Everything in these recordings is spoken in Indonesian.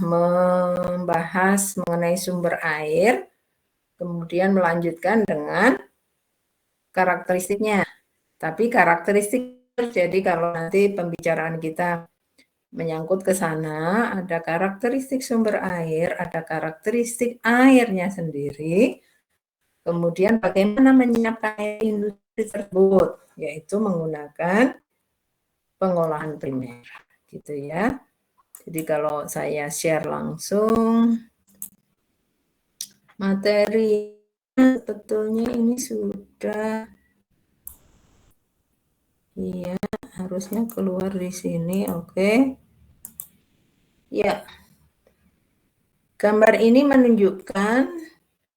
membahas mengenai sumber air, kemudian melanjutkan dengan karakteristiknya. Tapi karakteristik, jadi kalau nanti pembicaraan kita menyangkut ke sana, ada karakteristik sumber air, ada karakteristik airnya sendiri, kemudian bagaimana menyiapkan air industri tersebut, yaitu menggunakan pengolahan primer, gitu ya. Jadi kalau saya share langsung materi, sebetulnya ini sudah, iya, harusnya keluar di sini, oke. Ya, gambar ini menunjukkan,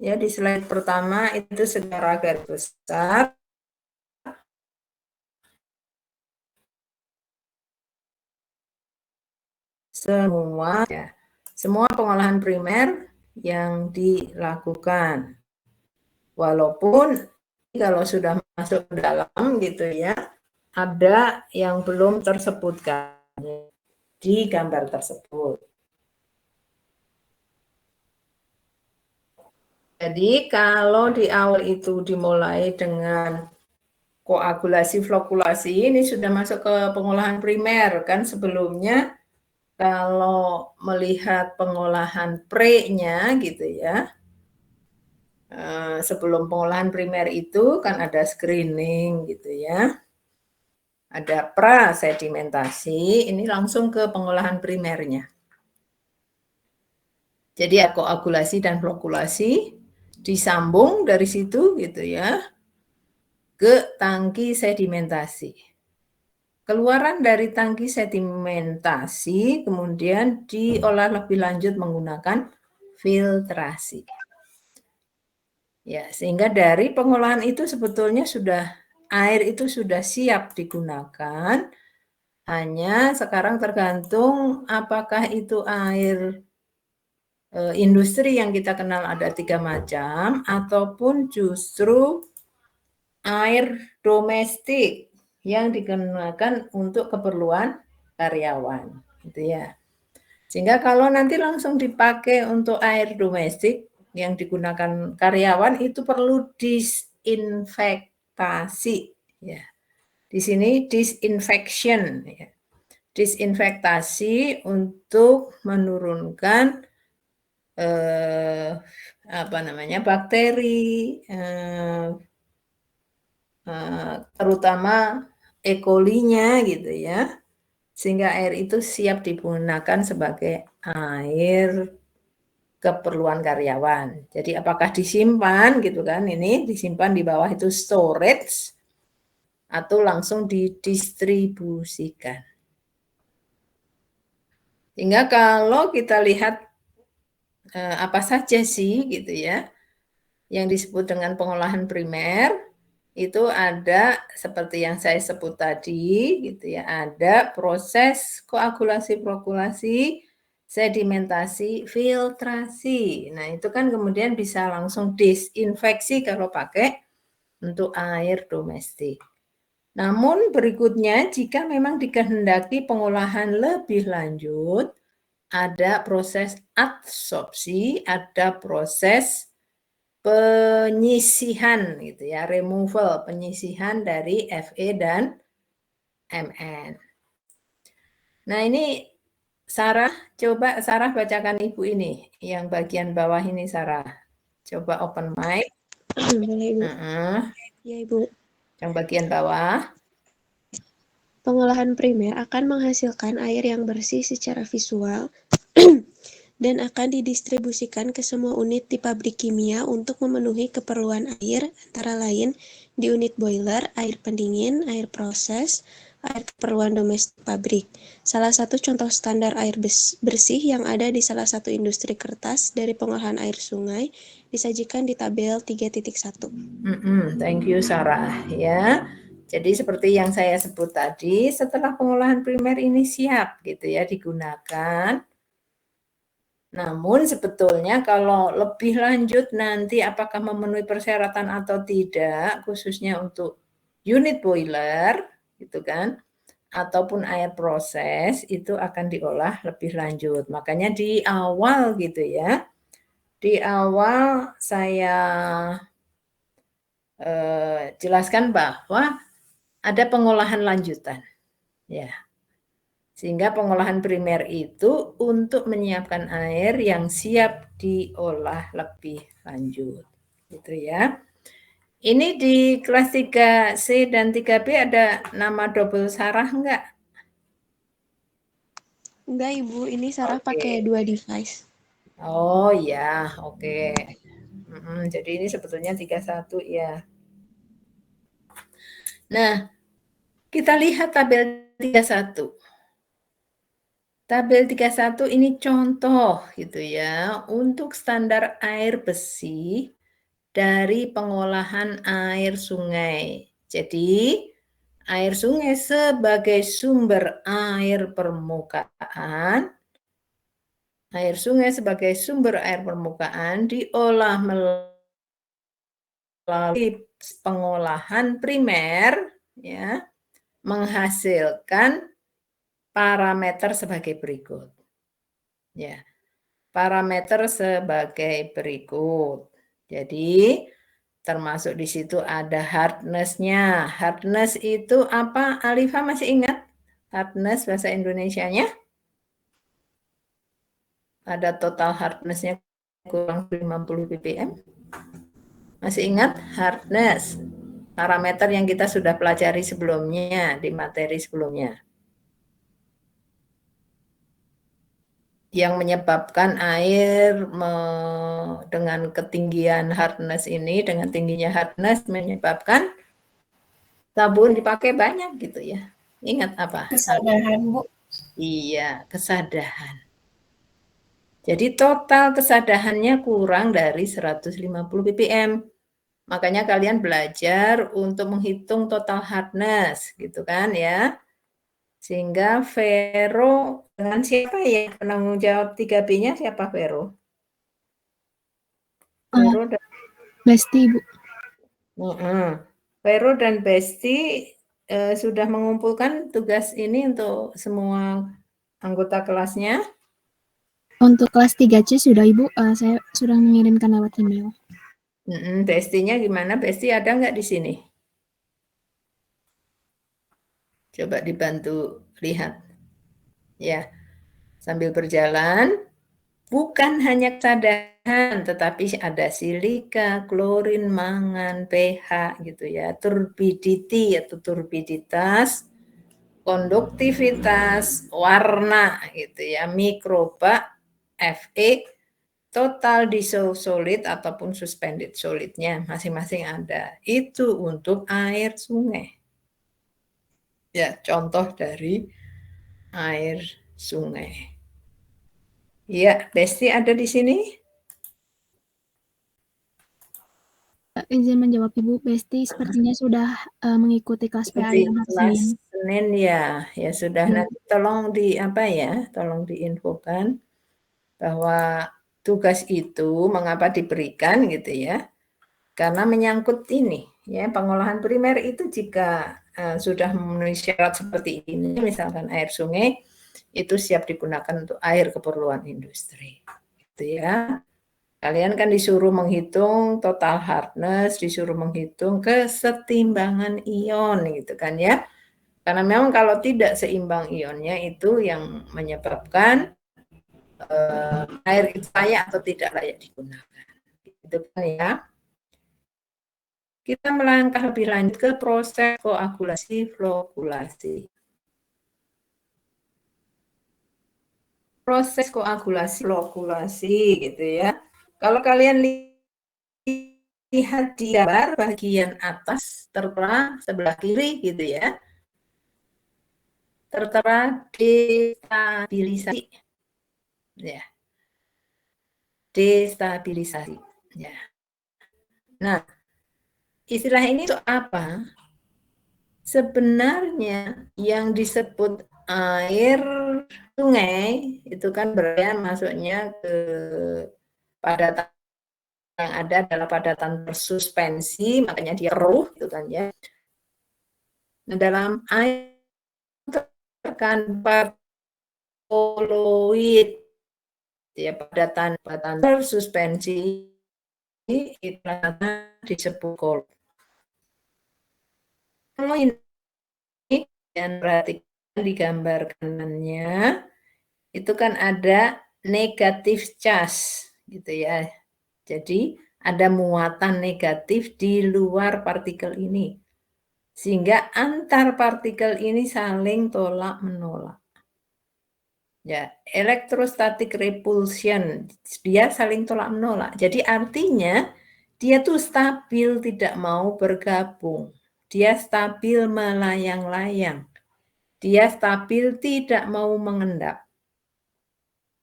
ya di slide pertama itu secara garis besar, semua pengolahan primer yang dilakukan. Walaupun kalau sudah masuk ke dalam gitu ya, ada yang belum tersebutkan di gambar tersebut. Jadi kalau di awal itu dimulai dengan koagulasi flokulasi, ini sudah masuk ke pengolahan primer kan. Sebelumnya kalau melihat pengolahan pre-nya gitu ya, sebelum pengolahan primer itu kan ada screening gitu ya, ada prasedimentasi, ini langsung ke pengolahan primernya. Jadi koagulasi dan flokulasi disambung dari situ gitu ya ke tangki sedimentasi. Keluaran dari tangki sedimentasi kemudian diolah lebih lanjut menggunakan filtrasi. Ya, sehingga dari pengolahan itu sebetulnya air itu sudah siap digunakan. Hanya sekarang tergantung apakah itu air industri yang kita kenal ada 3 macam ataupun justru air domestik yang digunakan untuk keperluan karyawan, gitu ya. Sehingga kalau nanti langsung dipakai untuk air domestik yang digunakan karyawan itu perlu disinfektasi, ya. Di sini disinfection, ya. Disinfektasi untuk menurunkan bakteri, terutama E. coli-nya gitu ya, sehingga air itu siap digunakan sebagai air keperluan karyawan. Jadi apakah disimpan gitu kan, ini disimpan di bawah itu storage atau langsung didistribusikan. Sehingga kalau kita lihat apa saja sih gitu ya yang disebut dengan pengolahan primer, itu ada seperti yang saya sebut tadi gitu ya, ada proses koagulasi, flokulasi, sedimentasi, filtrasi. Nah, itu kan kemudian bisa langsung disinfeksi kalau pakai untuk air domestik. Namun berikutnya jika memang dikehendaki pengolahan lebih lanjut, ada proses adsorpsi, ada proses penyisihan gitu ya, removal, penyisihan dari Fe dan Mn. Nah, ini Sarah, coba Sarah bacakan Ibu ini, yang bagian bawah ini Sarah. Coba open mic. Boleh, Ibu. Ya, Ibu. Yang bagian bawah. Pengolahan primer akan menghasilkan air yang bersih secara visual dan akan didistribusikan ke semua unit di pabrik kimia untuk memenuhi keperluan air, antara lain di unit boiler, air pendingin, air proses, air keperluan domestik pabrik. Salah satu contoh standar air bersih yang ada di salah satu industri kertas dari pengolahan air sungai disajikan di tabel 3.1. Thank you Sarah ya. Jadi seperti yang saya sebut tadi, setelah pengolahan primer ini siap gitu ya digunakan. Namun sebetulnya kalau lebih lanjut nanti apakah memenuhi persyaratan atau tidak, khususnya untuk unit boiler, gitu kan, ataupun air proses itu akan diolah lebih lanjut. Makanya di awal gitu ya, di awal saya jelaskan bahwa ada pengolahan lanjutan, ya. Sehingga pengolahan primer itu untuk menyiapkan air yang siap diolah lebih lanjut, gitu ya. Ini di kelas 3C dan 3B ada nama double Sarah enggak? Enggak, Ibu. Ini Sarah Oke. pakai 2 device. Oh ya, oke. Jadi ini sebetulnya 31 ya. Nah, kita lihat tabel 31. Tabel 31 ini contoh gitu ya untuk standar air besi dari pengolahan air sungai. Jadi, air sungai sebagai sumber air permukaan, air sungai sebagai sumber air permukaan diolah melalui pengolahan primer ya, menghasilkan parameter sebagai berikut. Ya. Parameter sebagai berikut. Jadi, termasuk di situ ada hardness-nya. Hardness itu apa? Alifa masih ingat? Hardness bahasa Indonesianya? Ada total hardness-nya kurang 50 ppm. Masih ingat? Hardness. Parameter yang kita sudah pelajari sebelumnya, di materi sebelumnya. Yang menyebabkan air dengan ketinggian hardness ini, dengan tingginya hardness menyebabkan sabun dipakai banyak gitu ya. Ingat apa? Kesadahan, Bu. Iya, kesadahan. Jadi total kesadahannya kurang dari 150 ppm. Makanya kalian belajar untuk menghitung total hardness gitu kan ya. Sehingga Vero dengan siapa ya penanggung jawab 3B-nya siapa Vero? Vero dan Besti, Bu. Vero dan Besti sudah mengumpulkan tugas ini untuk semua anggota kelasnya. Untuk kelas 3C sudah, Ibu. Saya sudah mengirimkan lewat email. Bestinya gimana? Besti ada nggak di sini? Coba dibantu lihat. Ya, sambil berjalan, bukan hanya kesadahan, tetapi ada silika, klorin, mangan, pH gitu ya, turbidity atau turbiditas, konduktivitas, warna gitu ya, mikroba, Fe, total dissolved solid ataupun suspended solidnya masing-masing ada. Itu untuk air sungai. Ya, contoh dari air sungai. Ya, Besti ada di sini? Izin menjawab, Ibu. Besti sepertinya sudah mengikuti kelas PA yang hari Kelas Senin. Senin ya, ya sudah. Nanti tolong tolong diinfokan bahwa tugas itu mengapa diberikan gitu ya. Karena menyangkut ini ya, pengolahan primer itu jika sudah memenuhi syarat seperti ini, misalkan air sungai itu siap digunakan untuk air keperluan industri. Gitu ya. Kalian kan disuruh menghitung total hardness, disuruh menghitung kesetimbangan ion gitu kan ya. Karena memang kalau tidak seimbang ionnya itu yang menyebabkan air itu layak atau tidak layak digunakan. Gitu kan ya. Kita melangkah lebih lanjut ke proses koagulasi flokulasi. Proses koagulasi flokulasi gitu ya. Kalau kalian lihat di gambar bagian atas tertera sebelah kiri gitu ya. Tertera destabilisasi. Ya. Destabilisasi. Ya. Nah, istilah ini itu apa? Sebenarnya yang disebut air sungai itu kan berarti masuknya ke padatan yang ada adalah padatan tersuspensi, makanya dia keruh gitu kan ya. Nah, dalam air menambahkan koloid ya padatan suspensi itu disebut koloid. Kalau ini dan perhatikan di gambar kanannya itu kan ada negatif charge gitu ya. Jadi ada muatan negatif di luar partikel ini. Sehingga antar partikel ini saling tolak menolak. Ya, electrostatic repulsion, dia saling tolak menolak. Jadi artinya dia tuh stabil, tidak mau bergabung. Dia stabil melayang-layang. Dia stabil tidak mau mengendap.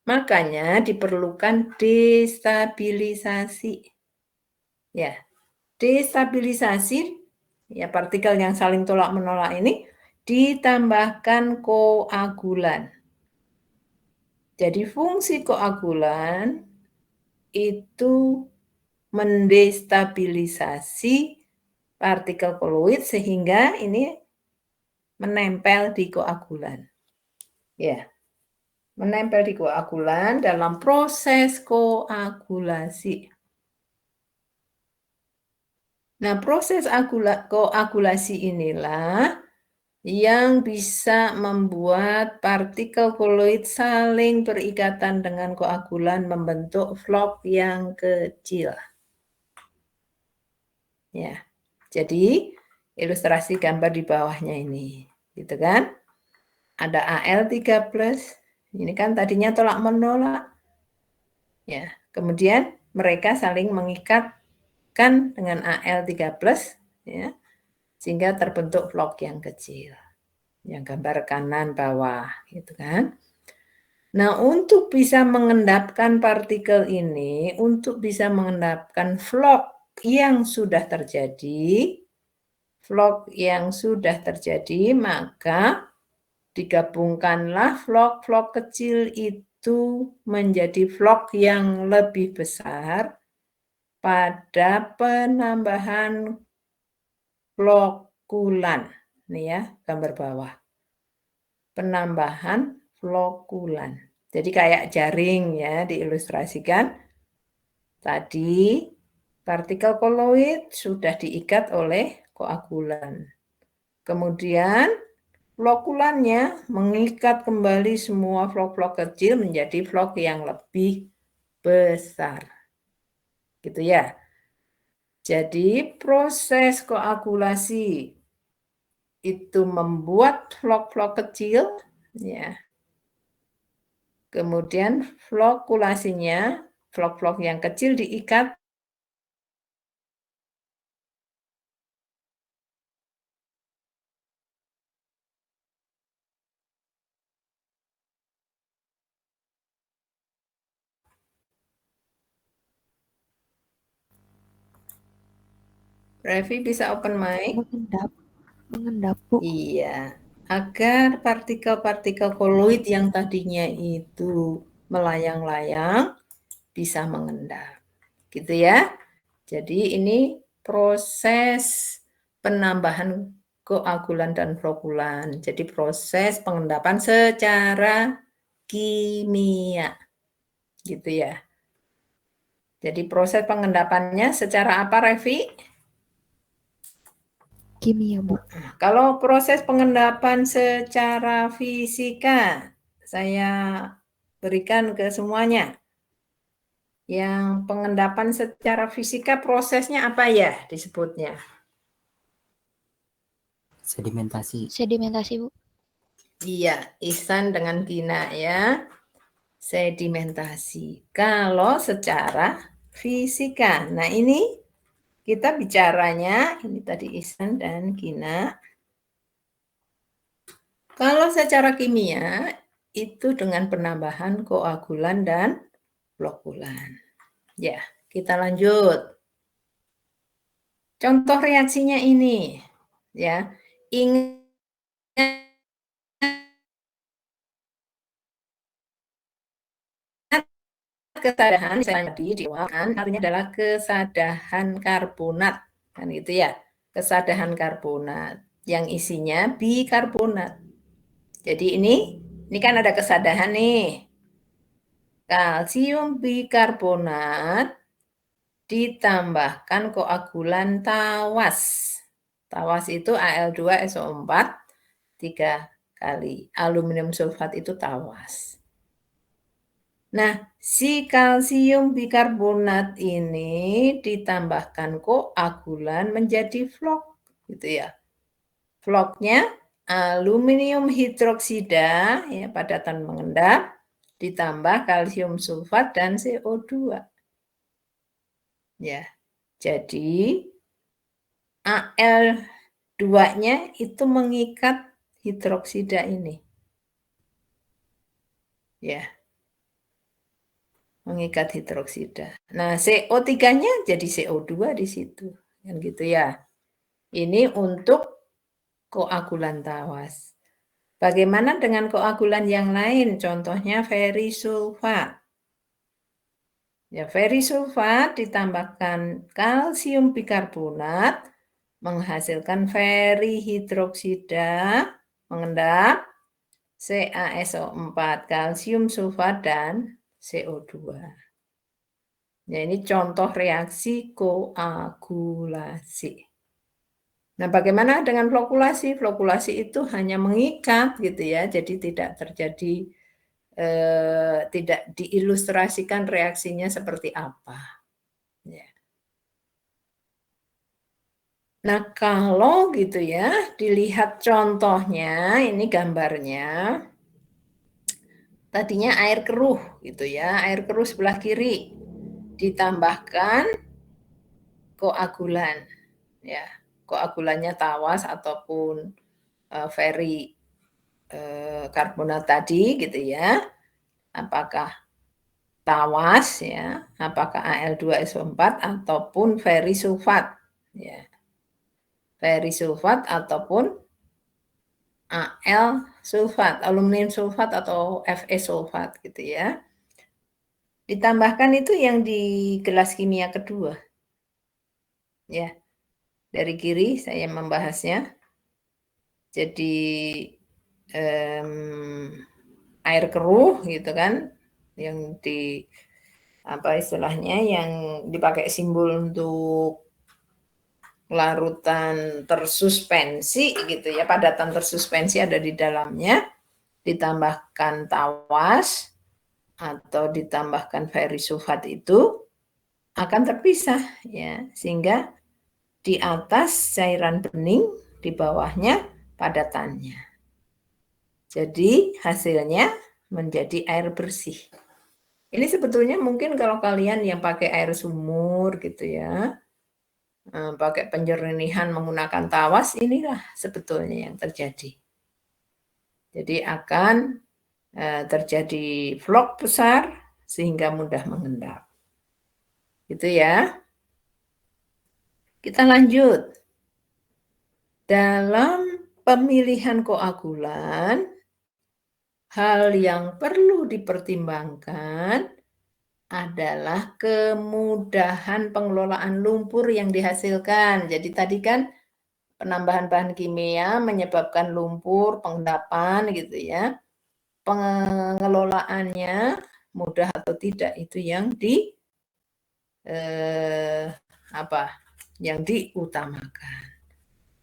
Makanya diperlukan destabilisasi. Ya, destabilisasi ya partikel yang saling tolak-menolak ini ditambahkan koagulan. Jadi fungsi koagulan itu mendestabilisasi partikel koloid sehingga ini menempel di koagulan. Ya. Menempel di koagulan dalam proses koagulasi. Nah, proses koagulasi inilah yang bisa membuat partikel koloid saling berikatan dengan koagulan membentuk vlog yang kecil. Ya, jadi ilustrasi gambar di bawahnya ini, gitu kan? Ada Al3+, ini kan tadinya tolak menolak. Ya, kemudian mereka saling mengikatkan dengan Al3+, ya, sehingga terbentuk vlog yang kecil. Yang gambar kanan bawah, gitu kan. Nah, untuk bisa mengendapkan partikel ini, untuk bisa mengendapkan vlog yang sudah terjadi, maka digabungkanlah vlog-vlog kecil itu menjadi vlog yang lebih besar pada penambahan flokulan. Nih ya, gambar bawah. Penambahan flokulan. Jadi kayak jaring ya, diilustrasikan. Tadi partikel koloid sudah diikat oleh koagulan. Kemudian flokulannya mengikat kembali semua vlog-vlog kecil menjadi vlog yang lebih besar. Gitu ya. Jadi proses koagulasi itu membuat vlog-vlog kecil, ya. Kemudian flokulasinya, vlog-vlog yang kecil diikat Revi bisa open mic? Mengendap, Bu. Iya, agar partikel-partikel koloid yang tadinya itu melayang-layang bisa mengendap. Gitu ya. Jadi ini proses penambahan koagulan dan flokulan. Jadi proses pengendapan secara kimia. Gitu ya. Jadi proses pengendapannya secara apa, Revi? Kimia, Bu. Kalau proses pengendapan secara fisika, saya berikan ke semuanya. Yang pengendapan secara fisika prosesnya apa ya disebutnya? Sedimentasi. Sedimentasi, Bu. Iya, Ihsan dengan Gina ya. Sedimentasi. Kalau secara fisika. Nah, ini kita bicaranya, ini tadi Ihsan dan Gina. Kalau secara kimia, itu dengan penambahan koagulan dan flokulan. Ya, kita lanjut. Contoh reaksinya ini. Ya, ingat kesadahan misalnya tadi diwakilkan artinya adalah kesadahan karbonat kan gitu ya, kesadahan karbonat yang isinya bikarbonat Jadi ini kan ada kesadaran nih. Kalsium bikarbonat ditambahkan koagulan tawas. Tawas itu Al2SO4 3 kali. Aluminium sulfat itu tawas. Nah, si kalsium bikarbonat ini ditambahkan koagulan menjadi flok, gitu ya. Floknya aluminium hidroksida, ya, padatan mengendap, ditambah kalsium sulfat dan CO2. Ya, jadi Al2-nya itu mengikat hidroksida ini. Ya, mengikat hidroksida. Nah, CO3-nya jadi CO2 di situ. Kan gitu ya. Ini untuk koagulan tawas. Bagaimana dengan koagulan yang lain? Contohnya ferisulfat. Ya, ferisulfat ditambahkan kalsium bikarbonat menghasilkan ferihidroksida mengendap CaSO4, kalsium sulfat dan CO2. Ya, ini contoh reaksi koagulasi. Nah, bagaimana dengan flokulasi? Flokulasi itu hanya mengikat gitu ya, jadi tidak terjadi tidak diilustrasikan reaksinya seperti apa. Ya. Nah, kalau gitu ya, dilihat contohnya, ini gambarnya. Tadinya air keruh gitu ya, air keruh sebelah kiri. Ditambahkan koagulan. Ya, koagulannya tawas ataupun feri karbonat tadi gitu ya. Apakah tawas ya, apakah Al2SO4 ataupun ferisulfat ya. Ferisulfat ataupun Al sulfat, aluminium sulfat atau Fe sulfat gitu ya. Ditambahkan itu yang di gelas kimia kedua. Ya. Dari kiri saya membahasnya. Jadi air keruh gitu kan yang di apa istilahnya yang dipakai simbol untuk larutan tersuspensi gitu ya, padatan tersuspensi ada di dalamnya, ditambahkan tawas atau ditambahkan ferisulfat itu akan terpisah ya, sehingga di atas cairan bening, di bawahnya padatannya. Jadi hasilnya menjadi air bersih. Ini sebetulnya mungkin kalau kalian yang pakai air sumur gitu ya, pakai penjernihan menggunakan tawas, inilah sebetulnya yang terjadi. Jadi akan terjadi vlog besar sehingga mudah mengendap. Gitu ya. Kita lanjut. Dalam pemilihan koagulan, hal yang perlu dipertimbangkan adalah kemudahan pengelolaan lumpur yang dihasilkan. Jadi tadi kan penambahan bahan kimia menyebabkan lumpur, pengendapan gitu ya. Pengelolaannya mudah atau tidak itu yang diutamakan.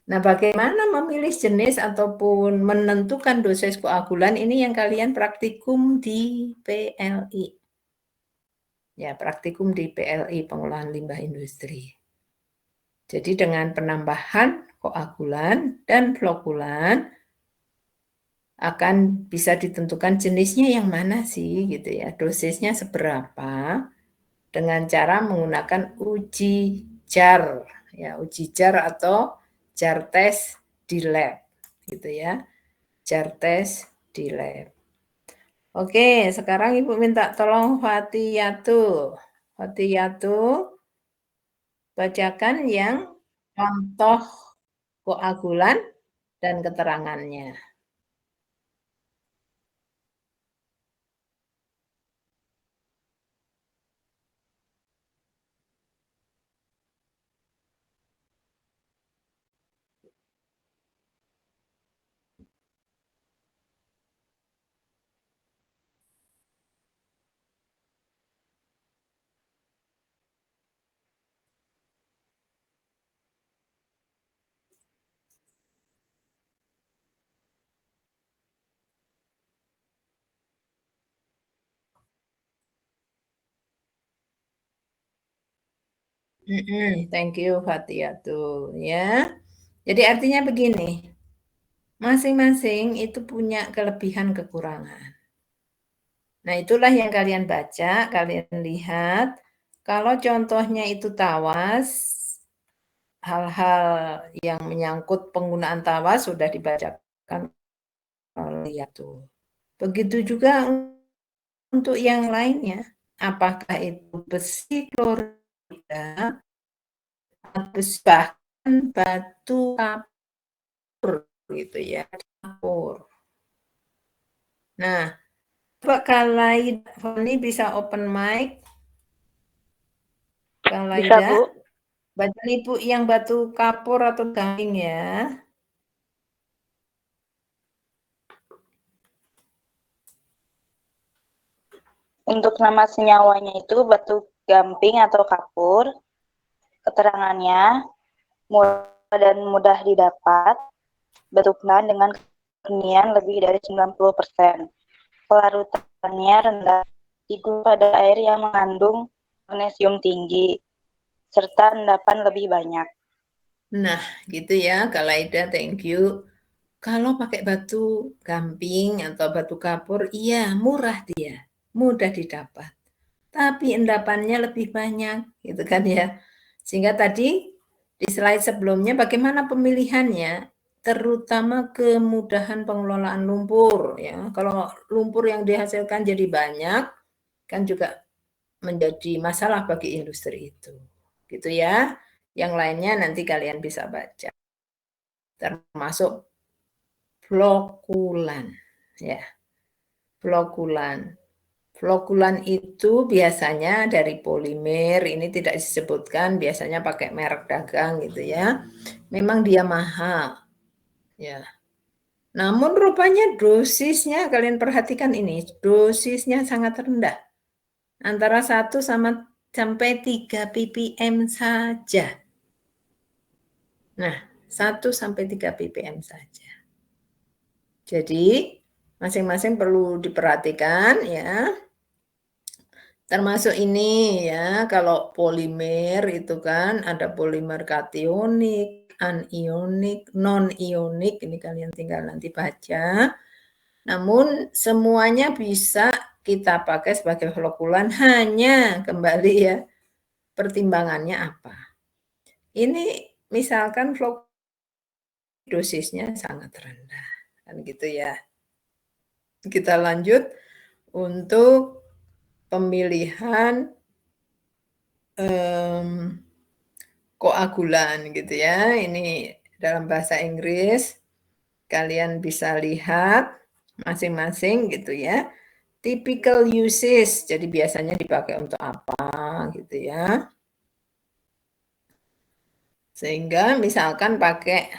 Nah, bagaimana memilih jenis ataupun menentukan dosis koagulan ini yang kalian praktikum di PLI. Ya, praktikum di PLI, pengolahan limbah industri. Jadi dengan penambahan koagulan dan flokulan akan bisa ditentukan jenisnya yang mana sih gitu ya, dosisnya seberapa dengan cara menggunakan uji jar ya, uji jar atau jar tes di lab gitu ya, jar tes di lab. Oke, sekarang Ibu minta tolong Fatiyatu. Fatiyatu bacakan yang contoh koagulan dan keterangannya. Thank you Fatia tuh ya. Jadi artinya begini, masing-masing itu punya kelebihan kekurangan. Nah, itulah yang kalian baca, kalian lihat. Kalau contohnya itu tawas, hal-hal yang menyangkut penggunaan tawas sudah dibacakan oleh tuh. Begitu juga untuk yang lainnya. Apakah itu besi klorida, bahkan batu kapur gitu ya, kapur. Nah, coba kalau Foni bisa open mic. Kalau Bisa, Bu. baca Ibu yang batu kapur atau gamping ya. Untuk nama senyawanya itu batu gamping atau kapur. Keterangannya murah dan mudah didapat. Bentuknya dengan kemurnian lebih dari 90%. Pelarutannya rendah, digu pada air yang mengandung magnesium tinggi, serta endapan lebih banyak. Nah, gitu ya, Kak Laida, thank you. Kalau pakai batu gamping atau batu kapur, iya murah dia, mudah didapat. Tapi endapannya lebih banyak, gitu kan ya. Sehingga tadi di slide sebelumnya bagaimana pemilihannya, terutama kemudahan pengelolaan lumpur ya. Kalau lumpur yang dihasilkan jadi banyak, kan juga menjadi masalah bagi industri itu. Gitu ya. Yang lainnya nanti kalian bisa baca. Termasuk flokulan ya. Flokulan. Flokulan itu biasanya dari polimer, ini tidak disebutkan, biasanya pakai merek dagang gitu ya. Memang dia mahal. Ya. Namun rupanya dosisnya, kalian perhatikan ini, dosisnya sangat rendah. Antara 1 sampai 3 ppm saja. Nah, 1 sampai 3 ppm saja. Jadi, masing-masing perlu diperhatikan ya. Termasuk ini ya, kalau polimer itu kan ada polimer kationik, anionik, non-ionik, ini kalian tinggal nanti baca. Namun semuanya bisa kita pakai sebagai flokulan, hanya kembali ya, pertimbangannya apa. Ini misalkan flokulan dosisnya sangat rendah, kan gitu ya. Kita lanjut untuk pemilihan koagulan gitu ya. Ini dalam bahasa Inggris kalian bisa lihat masing-masing gitu ya. Typical uses, jadi biasanya dipakai untuk apa gitu ya. Sehingga misalkan pakai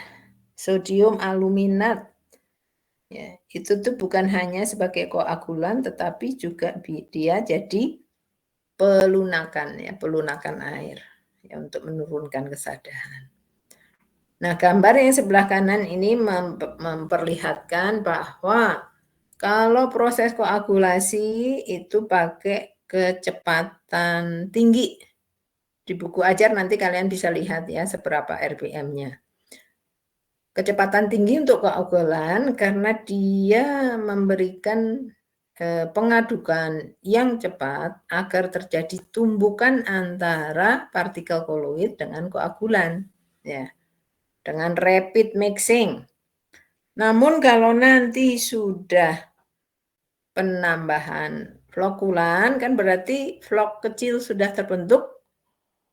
sodium aluminat. Ya, itu tuh bukan hanya sebagai koagulan tetapi juga dia jadi pelunakan ya, pelunakan air ya untuk menurunkan kesadaran. Nah, gambar yang sebelah kanan ini memperlihatkan bahwa kalau proses koagulasi itu pakai kecepatan tinggi. Di buku ajar nanti kalian bisa lihat ya seberapa RPM-nya. Kecepatan tinggi untuk koagulan karena dia memberikan pengadukan yang cepat agar terjadi tumbukan antara partikel koloid dengan koagulan. Ya. Dengan rapid mixing. Namun kalau nanti sudah penambahan flokulan, kan berarti flok kecil sudah terbentuk,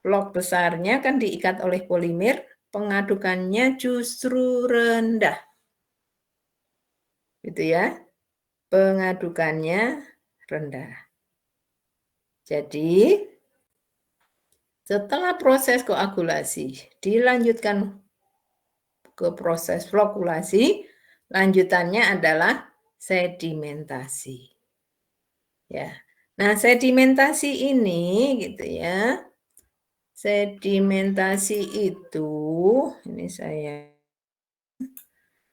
flok besarnya kan diikat oleh polimer, pengadukannya justru rendah. Gitu ya. Pengadukannya rendah. Jadi, setelah proses koagulasi dilanjutkan ke proses flokulasi, lanjutannya adalah sedimentasi. Ya. Nah, sedimentasi ini gitu ya. Sedimentasi itu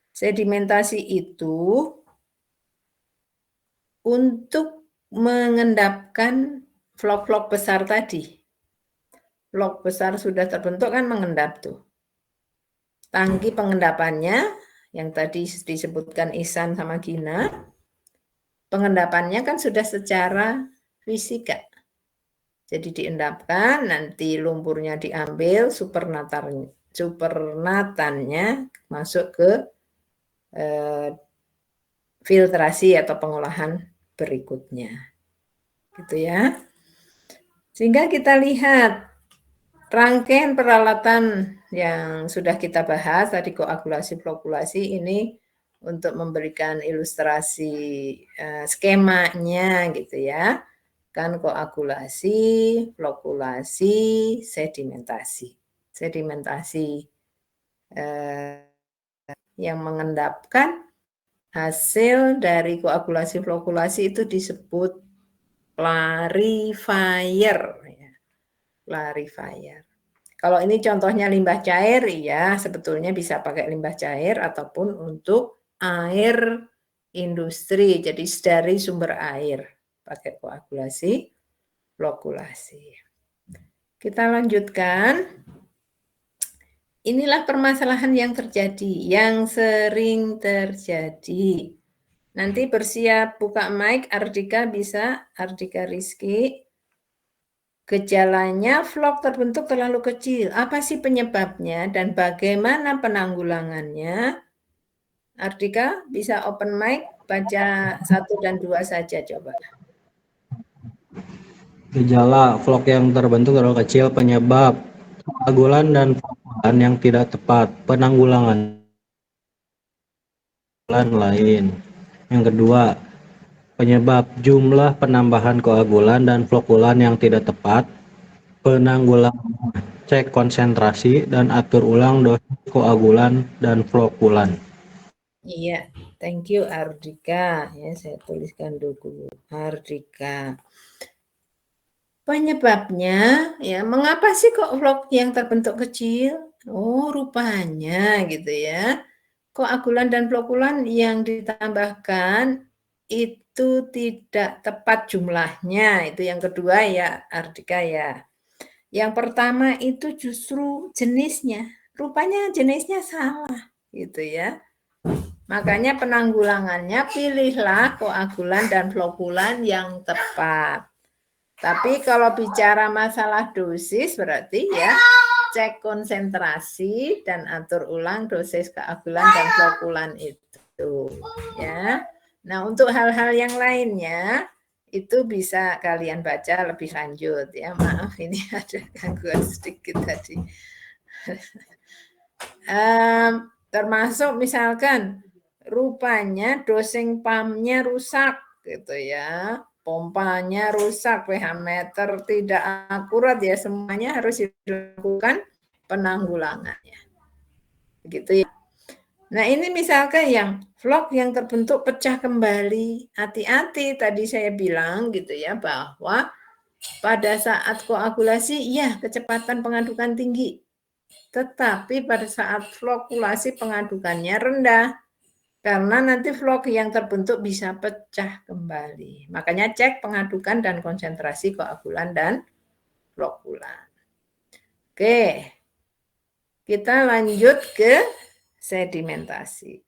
sedimentasi itu untuk mengendapkan flok-flok besar tadi. flok besar sudah terbentuk kan mengendap tuh. Tangki pengendapannya yang tadi disebutkan Ihsan sama Gina, pengendapannya kan sudah secara fisika. Jadi diendapkan, nanti lumpurnya diambil, supernatannya masuk ke filtrasi atau pengolahan berikutnya. Gitu ya. Sehingga kita lihat rangkaian peralatan yang sudah kita bahas tadi, koagulasi, flokulasi, ini untuk memberikan ilustrasi skemanya gitu ya. Kan koagulasi, flokulasi, sedimentasi. Sedimentasi yang mengendapkan hasil dari koagulasi, flokulasi itu disebut clarifier. Clarifier. Kalau ini contohnya limbah cair, ya sebetulnya bisa pakai limbah cair ataupun untuk air industri, jadi dari sumber air pakai koagulasi, flokulasi. Kita lanjutkan. Inilah permasalahan yang terjadi, yang sering terjadi. Nanti bersiap buka mic, Ardika bisa, Ardika Rizky. Gejalanya flok terbentuk terlalu kecil. Apa sih penyebabnya dan bagaimana penanggulangannya? Ardika bisa open mic, baca 1 dan 2 saja coba. Gejala flok yang terbentuk terlalu kecil, penyebab koagulan dan flokulan yang tidak tepat, penanggulangan lain. Yang kedua, penyebab jumlah penambahan koagulan dan flokulan yang tidak tepat, penanggulangan, cek konsentrasi dan atur ulang dosis koagulan dan flokulan. Iya, thank you Ardika. Ya, saya tuliskan dulu Ardika. Penyebabnya, ya, mengapa sih kok flok yang terbentuk kecil? Oh, rupanya gitu ya. Koagulan dan flokulan yang ditambahkan itu tidak tepat jumlahnya. Itu yang kedua ya, Ardika ya. Yang pertama itu justru jenisnya. Rupanya jenisnya salah, gitu ya. Makanya penanggulangannya pilihlah koagulan dan flokulan yang tepat. Tapi kalau bicara masalah dosis berarti ya cek konsentrasi dan atur ulang dosis koagulan dan flokulan itu ya. Nah, untuk hal-hal yang lainnya itu bisa kalian baca lebih lanjut ya. Maaf ini ada gangguan sedikit tadi. Termasuk misalkan rupanya dosing pumpnya rusak gitu ya. Pompanya rusak, pH meter tidak akurat ya, semuanya harus dilakukan penanggulangannya. Begitu ya. Nah, ini misalkan yang flok yang terbentuk pecah kembali, hati-hati tadi saya bilang gitu ya, bahwa pada saat koagulasi ya kecepatan pengadukan tinggi. Tetapi pada saat flokulasi pengadukannya rendah. Karena nanti flok yang terbentuk bisa pecah kembali. Makanya cek pengadukan dan konsentrasi koagulan dan flokulan. Oke, kita lanjut ke sedimentasi.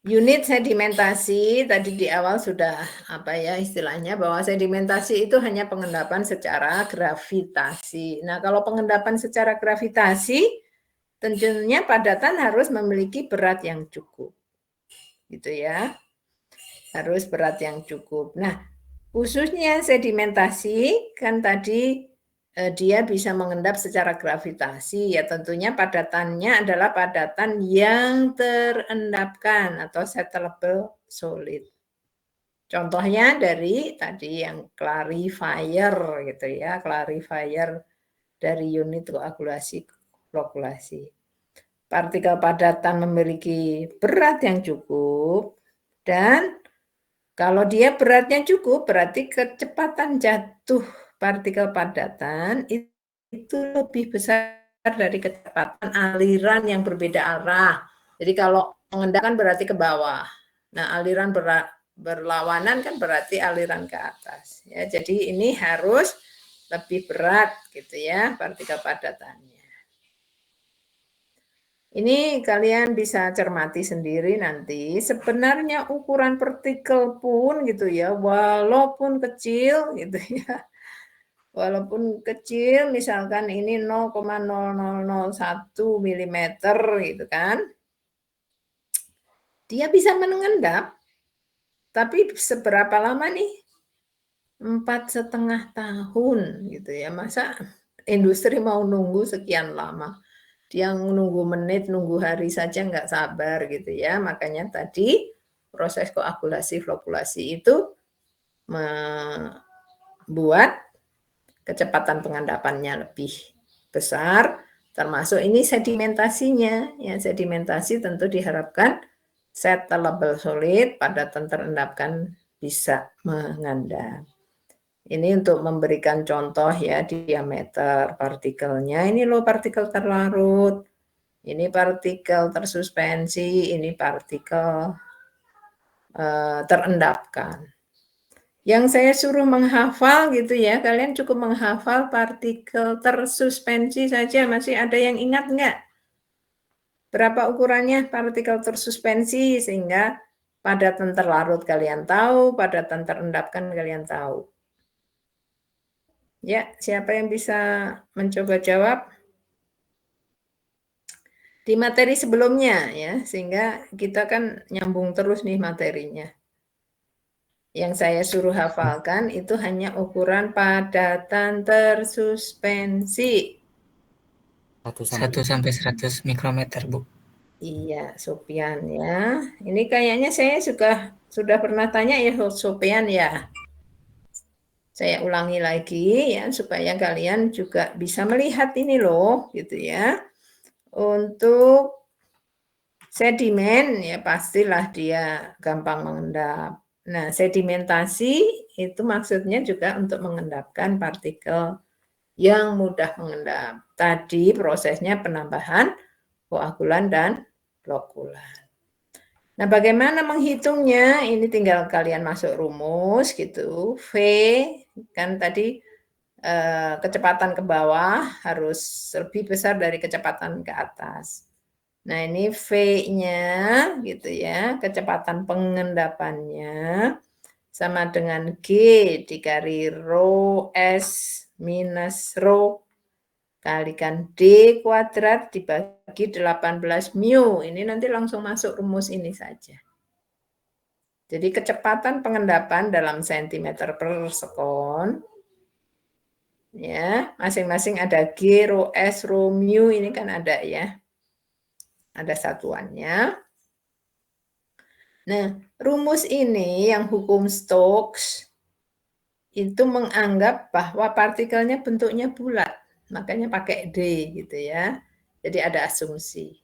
Unit sedimentasi tadi di awal sudah apa ya istilahnya, bahwa sedimentasi itu hanya pengendapan secara gravitasi. Nah, kalau pengendapan secara gravitasi tentunya padatan harus memiliki berat yang cukup, gitu ya, harus berat yang cukup. Nah, khususnya sedimentasi kan tadi dia bisa mengendap secara gravitasi, ya tentunya padatannya adalah padatan yang terendapkan atau settleable solid. Contohnya dari tadi yang clarifier gitu ya, clarifier dari unit koagulasi, flokulasi. Partikel padatan memiliki berat yang cukup dan kalau dia beratnya cukup berarti kecepatan jatuh partikel padatan itu lebih besar dari kecepatan aliran yang berbeda arah. Jadi kalau mengendapkan berarti ke bawah. Nah, aliran berlawanan kan berarti aliran ke atas. Ya, jadi ini harus lebih berat gitu ya partikel padatannya. Ini kalian bisa cermati sendiri nanti. Sebenarnya ukuran partikel pun gitu ya, walaupun kecil gitu ya. Walaupun kecil, misalkan ini 0,0001 mm gitu kan. Dia bisa mengendap. Tapi seberapa lama nih? 4,5 tahun gitu ya. Masa industri mau nunggu sekian lama? Dia nunggu menit, nunggu hari saja nggak sabar gitu ya. Makanya tadi proses koagulasi, flokkulasi itu membuat kecepatan pengendapannya lebih besar, termasuk ini sedimentasinya. Ya, sedimentasi tentu diharapkan settleable solid, padat terendapkan bisa mengendap. Ini untuk memberikan contoh ya diameter partikelnya. Ini loh partikel terlarut. Ini partikel tersuspensi, ini partikel terendapkan. Yang saya suruh menghafal gitu ya, kalian cukup menghafal partikel tersuspensi saja. Masih ada yang ingat nggak? Berapa ukurannya partikel tersuspensi sehingga padatan terlarut kalian tahu, padatan terendapkan kalian tahu. Ya, siapa yang bisa mencoba jawab? Di materi sebelumnya ya, sehingga kita kan nyambung terus nih materinya. Yang saya suruh hafalkan itu hanya ukuran padatan tersuspensi. 1 sampai 100 mikrometer, Bu. Iya, Sopian ya. Ini kayaknya saya sudah pernah tanya ya Sopian ya. Saya ulangi lagi ya supaya kalian juga bisa melihat ini loh gitu ya. Untuk sedimen ya pastilah dia gampang mengendap. Nah, sedimentasi itu maksudnya juga untuk mengendapkan partikel yang mudah mengendap. Tadi prosesnya penambahan koagulan dan flokulan. Nah, bagaimana menghitungnya? Ini tinggal kalian masuk rumus gitu. V kan tadi kecepatan ke bawah harus lebih besar dari kecepatan ke atas. Nah, ini V-nya gitu ya, kecepatan pengendapannya sama dengan G dikali rho S minus rho kalikan D kuadrat dibagi 18 mu. Ini nanti langsung masuk rumus ini saja. Jadi kecepatan pengendapan dalam sentimeter per sekon. Ya, masing-masing ada G, rho S, rho mu, ini kan ada ya. Ada satuannya. Nah, rumus ini yang hukum Stokes itu menganggap bahwa partikelnya bentuknya bulat. Makanya pakai D gitu ya. Jadi ada asumsi.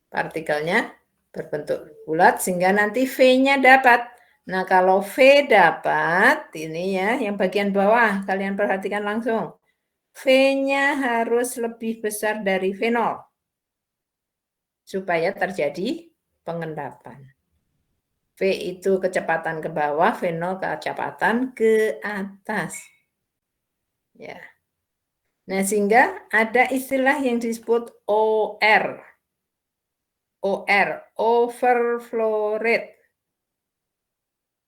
Partikelnya berbentuk bulat sehingga nanti V-nya dapat. Nah, kalau V dapat, ini ya, yang bagian bawah, kalian perhatikan langsung. V-nya harus lebih besar dari V0. Supaya terjadi pengendapan. V itu kecepatan ke bawah, V0 kecepatan ke atas. Ya. Nah, sehingga ada istilah yang disebut OR. OR, overflow rate.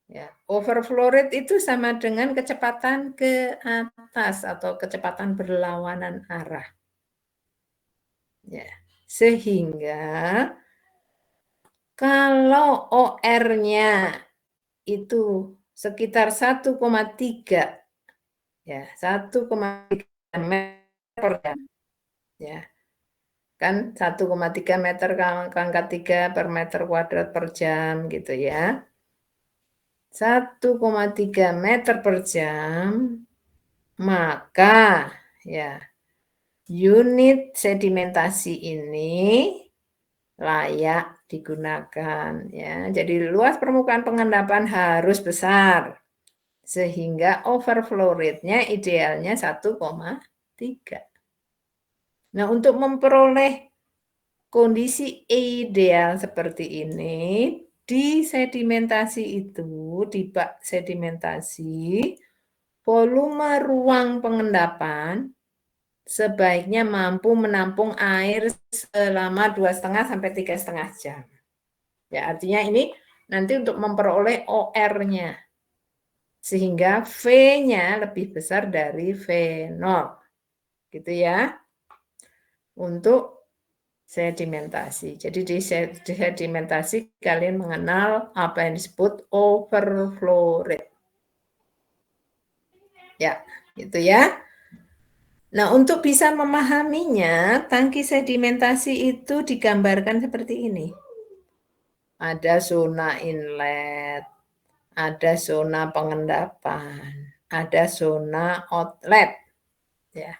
Ya, overflow rate itu sama dengan kecepatan ke atas atau kecepatan berlawanan arah. Ya, sehingga kalau OR-nya itu sekitar 1,3 ya, 1,3 meter per jam. Ya. Kan 1,3 meter pangkat 3 per meter kuadrat per jam gitu ya. 1,3 meter per jam, maka ya unit sedimentasi ini layak digunakan ya. Jadi luas permukaan pengendapan harus besar sehingga overflow rate-nya idealnya 1,3. Nah, untuk memperoleh kondisi ideal seperti ini, di sedimentasi itu, di bak sedimentasi, volume ruang pengendapan sebaiknya mampu menampung air selama 2,5 sampai 3,5 jam. Ya, artinya ini nanti untuk memperoleh OR-nya. Sehingga V-nya lebih besar dari V0. Gitu ya. Untuk sedimentasi. Jadi di sedimentasi kalian mengenal apa yang disebut overflow rate. Ya, gitu ya. Nah, untuk bisa memahaminya, tangki sedimentasi itu digambarkan seperti ini. Ada zona inlet, ada zona pengendapan, ada zona outlet. Ya.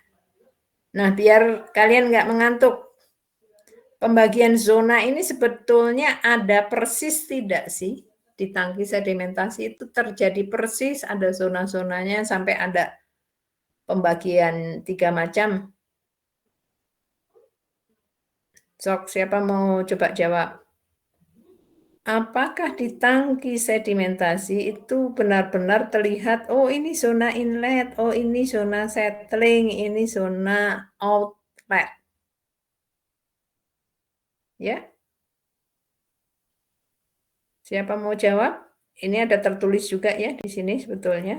Nah, biar kalian nggak mengantuk, pembagian zona ini sebetulnya ada persis tidak sih? Di tangki sedimentasi itu terjadi persis, ada zona-zonanya sampai ada pembagian 3 macam. Sok, siapa mau coba jawab? Apakah di tangki sedimentasi itu benar-benar terlihat, oh ini zona inlet, oh ini zona settling, ini zona outlet? Ya? Siapa mau jawab? Ini ada tertulis juga ya di sini sebetulnya.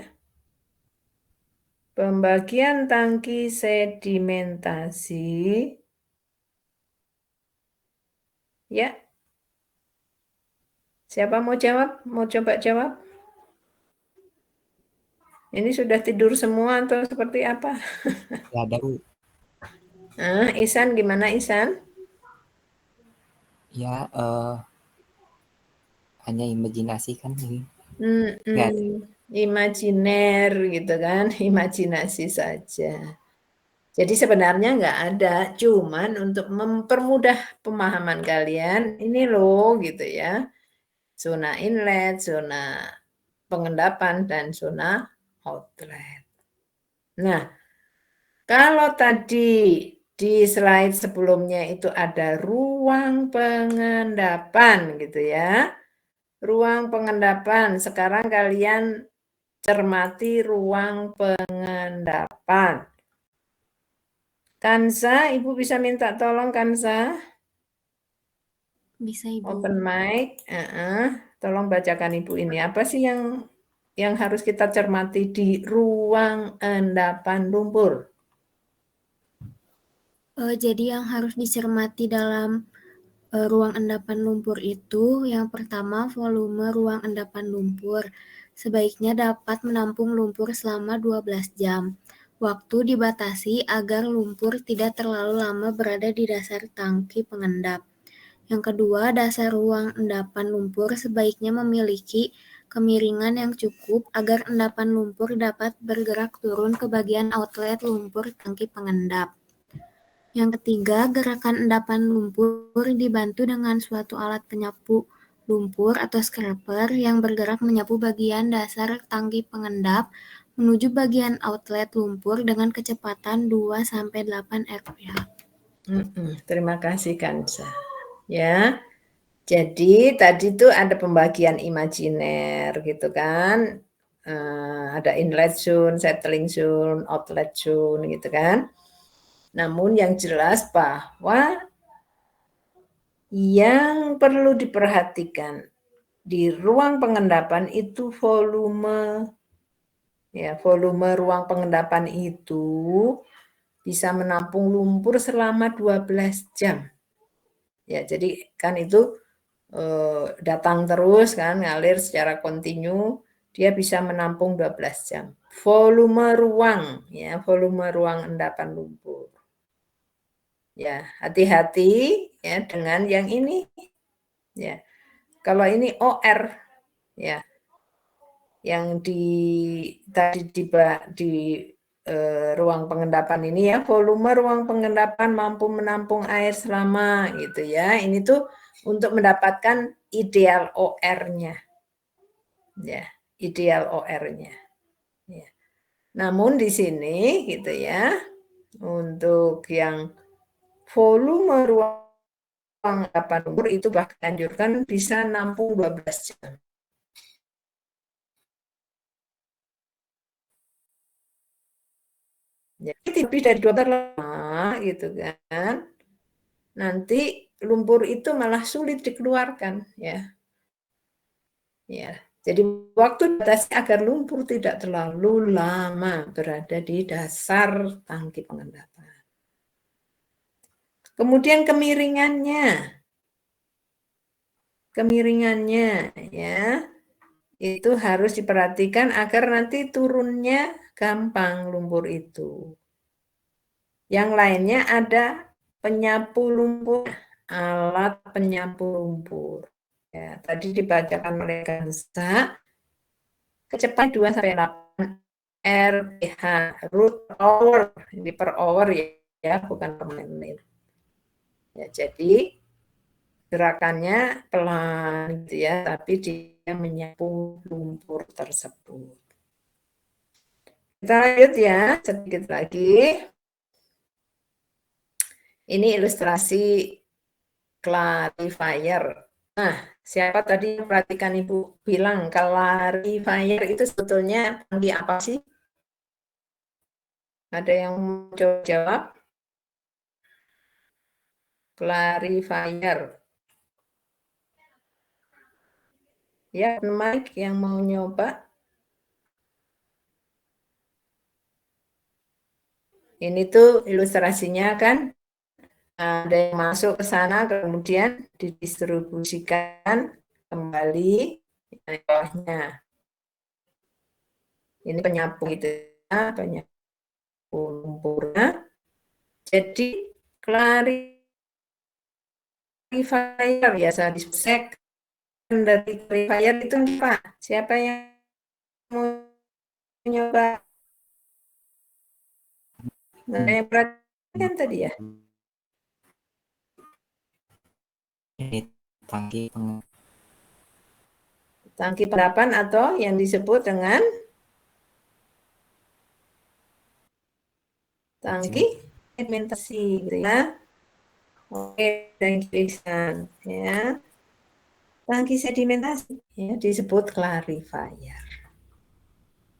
Pembagian tangki sedimentasi. Ya. Siapa mau jawab? Mau coba jawab? Ini sudah tidur semua atau seperti apa? Ya ada Bu. Nah, Ihsan gimana Ihsan? Ya hanya imajinasi kan ini. Imajiner gitu kan, imajinasi saja. Jadi sebenarnya nggak ada, cuman untuk mempermudah pemahaman kalian, ini loh gitu ya, zona inlet, zona pengendapan, dan zona outlet. Nah, kalau tadi di slide sebelumnya itu ada ruang pengendapan gitu ya, ruang pengendapan, sekarang kalian cermati ruang pengendapan. Kansa, Ibu bisa minta tolong Kansa? Bisa Ibu. Open mic. Tolong bacakan Ibu ini. Apa sih yang harus kita cermati di ruang endapan lumpur? Jadi yang harus dicermati dalam ruang endapan lumpur itu, yang pertama volume ruang endapan lumpur. Sebaiknya dapat menampung lumpur selama 12 jam. Waktu dibatasi agar lumpur tidak terlalu lama berada di dasar tangki pengendap. Yang kedua, dasar ruang endapan lumpur sebaiknya memiliki kemiringan yang cukup agar endapan lumpur dapat bergerak turun ke bagian outlet lumpur tangki pengendap. Yang ketiga, gerakan endapan lumpur dibantu dengan suatu alat penyapu lumpur atau scraper yang bergerak menyapu bagian dasar tangki pengendap menuju bagian outlet lumpur dengan kecepatan 2-8 rph. Terima kasih Kansa. Ya, jadi tadi tuh ada pembagian imajiner gitu kan, ada inlet zone, settling zone, outlet zone gitu kan. Namun yang jelas bahwa yang perlu diperhatikan di ruang pengendapan itu volume ruang pengendapan itu bisa menampung lumpur selama 12 jam. Ya, jadi kan itu datang terus kan, ngalir secara kontinu, dia bisa menampung 12 jam. Volume ruang endapan lumpur. Ya, hati-hati ya dengan yang ini. Ya. Kalau ini OR ya. Yang tadi di ruang pengendapan ini ya, volume ruang pengendapan mampu menampung air selama gitu ya. Ini tuh untuk mendapatkan ideal OR-nya. Ya, ideal OR-nya. Ya. Namun di sini gitu ya, untuk yang volume ruang endapan lumpur itu bahkan dianjurkan bisa nampung 12 jam. Jadi lebih dari 2 lama gitu kan. Nanti lumpur itu malah sulit dikeluarkan ya. Ya. Jadi waktu dibatasi agar lumpur tidak terlalu lama berada di dasar tangki pengendapan. Kemudian kemiringannya. Kemiringannya ya. Itu harus diperhatikan agar nanti turunnya gampang lumpur itu. Yang lainnya ada penyapu lumpur, alat penyapu lumpur. Ya, tadi dibacakan oleh Kansa, kecepatan 2-8 RPH, root hour, ini per hour ya, bukan per menit. Ya, jadi gerakannya pelan gitu ya, tapi dia menyapu lumpur tersebut. Kita lanjut ya, sedikit lagi. Ini ilustrasi clarifier. Nah, siapa tadi yang perhatikan Ibu bilang clarifier itu sebetulnya tangki apa sih? Ada yang mau jawab? Clarifier. Ya, Mike yang mau nyoba. Ini tuh ilustrasinya kan ada yang masuk ke sana kemudian didistribusikan kembali di bawahnya. Ini penyapu gitu ya, penyapu lumpurnya. Jadi clarifier biasa disebut secondary clarifier itu apa? Siapa yang mau nyoba? Nah, yang perhatikan tadi ya. Ini tangki Tangki pengendapan atau yang disebut dengan tangki sedimentasi gitu ya. Oke, thank you Iksan ya. Tangki sedimentasi ya disebut clarifier.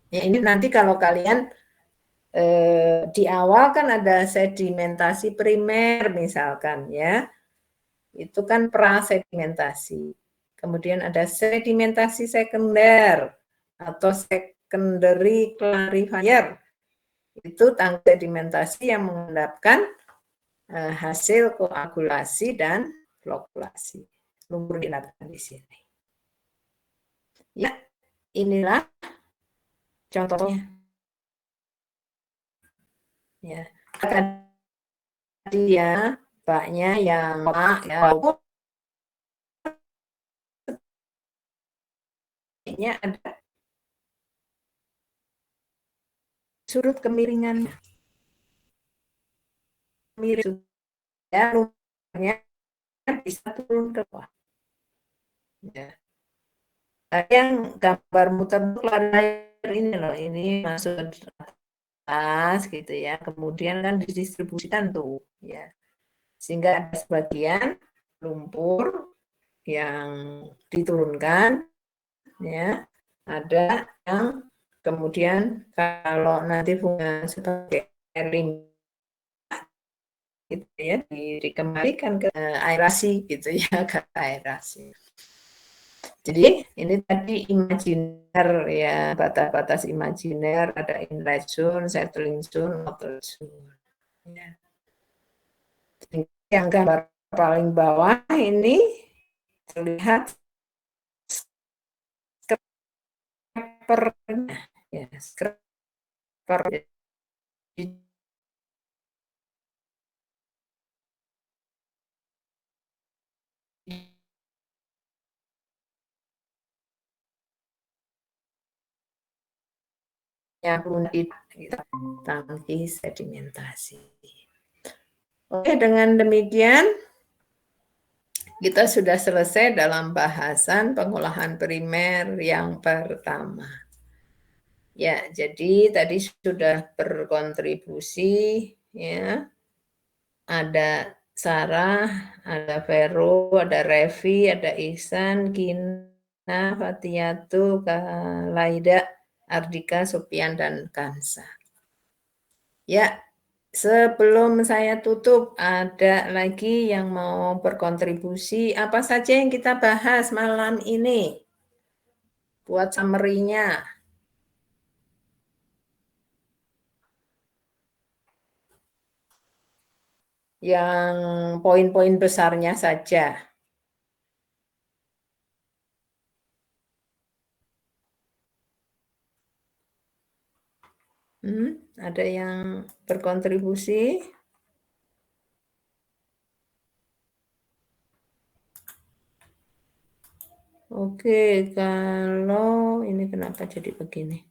Ya ini nanti kalau kalian di awal kan ada sedimentasi primer misalkan ya. Itu kan prasedimentasi. Kemudian ada sedimentasi sekunder atau secondary clarifier. Itu tangki sedimentasi yang mengendapkan hasil koagulasi dan flokulasi. Lumpur diendapkan di sini. Ya, inilah contohnya. Ya, tadi ya, baknya yang ya, ada surut kemiringannya. Miring ya, lumpurnya bisa turun ke bawah. Ya. Yang gambar muter-muter ini loh, ini masuk ke atas gitu ya. Kemudian kan didistribusikan tuh ya. Sehingga ada sebagian lumpur yang diturunkan ya. Ada yang kemudian kalau nanti fungsi sebagai limbah gitu ya dikembalikan ke aerasi gitu ya, ke aerasi. Jadi ini tadi imajiner ya, batas-batas imajiner, ada inlet zone, settling zone, outer zone. Ya. Yang gambar paling bawah ini terlihat scrapernya, ya, scraper yang tangki sedimentasi. Oke, dengan demikian kita sudah selesai dalam bahasan pengolahan primer yang pertama. Ya, jadi tadi sudah berkontribusi ya. Ada Sarah, ada Vero, ada Revi, ada Ihsan, Gina, Fatiyatu, Laida, Ardika, Sopian, dan Kansa. Ya, sebelum saya tutup, ada lagi yang mau berkontribusi. Apa saja yang kita bahas malam ini? Buat summary-nya. Yang poin-poin besarnya saja. Ada yang berkontribusi? Oke, kalau ini kenapa jadi begini?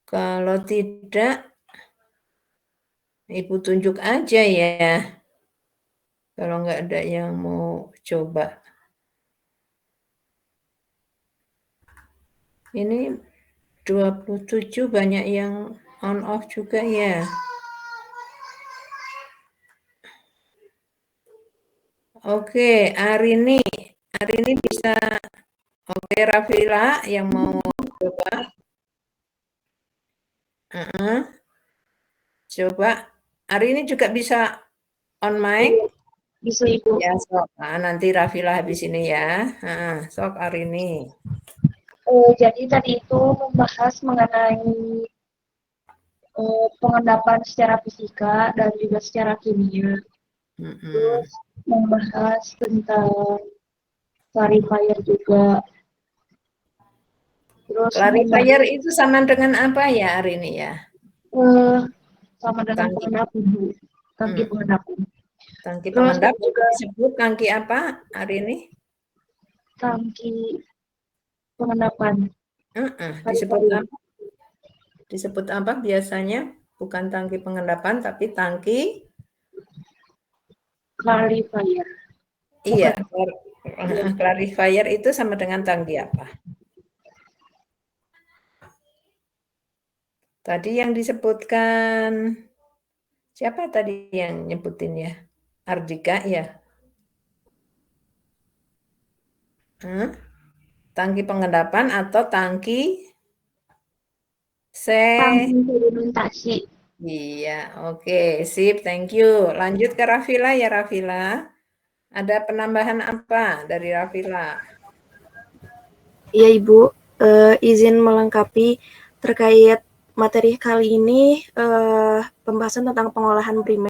Kalau tidak, Ibu tunjuk aja ya. Kalau nggak ada yang mau coba. Ini 27 banyak yang on off juga ya. Oke, Arini bisa. Oke, Rafila yang mau coba. Coba. Arini juga bisa on mic. Bisa Ibu. Ya, sok. Nanti Rafila habis ini ya. Sok Arini. Jadi tadi itu membahas mengenai pengendapan secara fisika dan juga secara kimia. Terus membahas tentang clarifier juga. Terus Clarifier itu sama dengan apa ya Arini ya? Sama dengan pengendap, tangki pengendapan. Tangki Terus pengendap juga disebut tangki apa Arini? Tangki pengendapan. Disebut apa? Disebut apa biasanya? Bukan tangki pengendapan, tapi tangki clarifier. Iya, clarifier itu sama dengan tangki apa? Tadi yang disebutkan siapa tadi yang nyebutin ya? Ardika ya? Tangki pengendapan atau tangki sedimentasi. Iya, oke, sip, thank you. Lanjut ke Rafila ya Rafila. Ada penambahan apa dari Rafila? Iya Ibu, izin melengkapi terkait materi kali ini, pembahasan tentang pengolahan primer.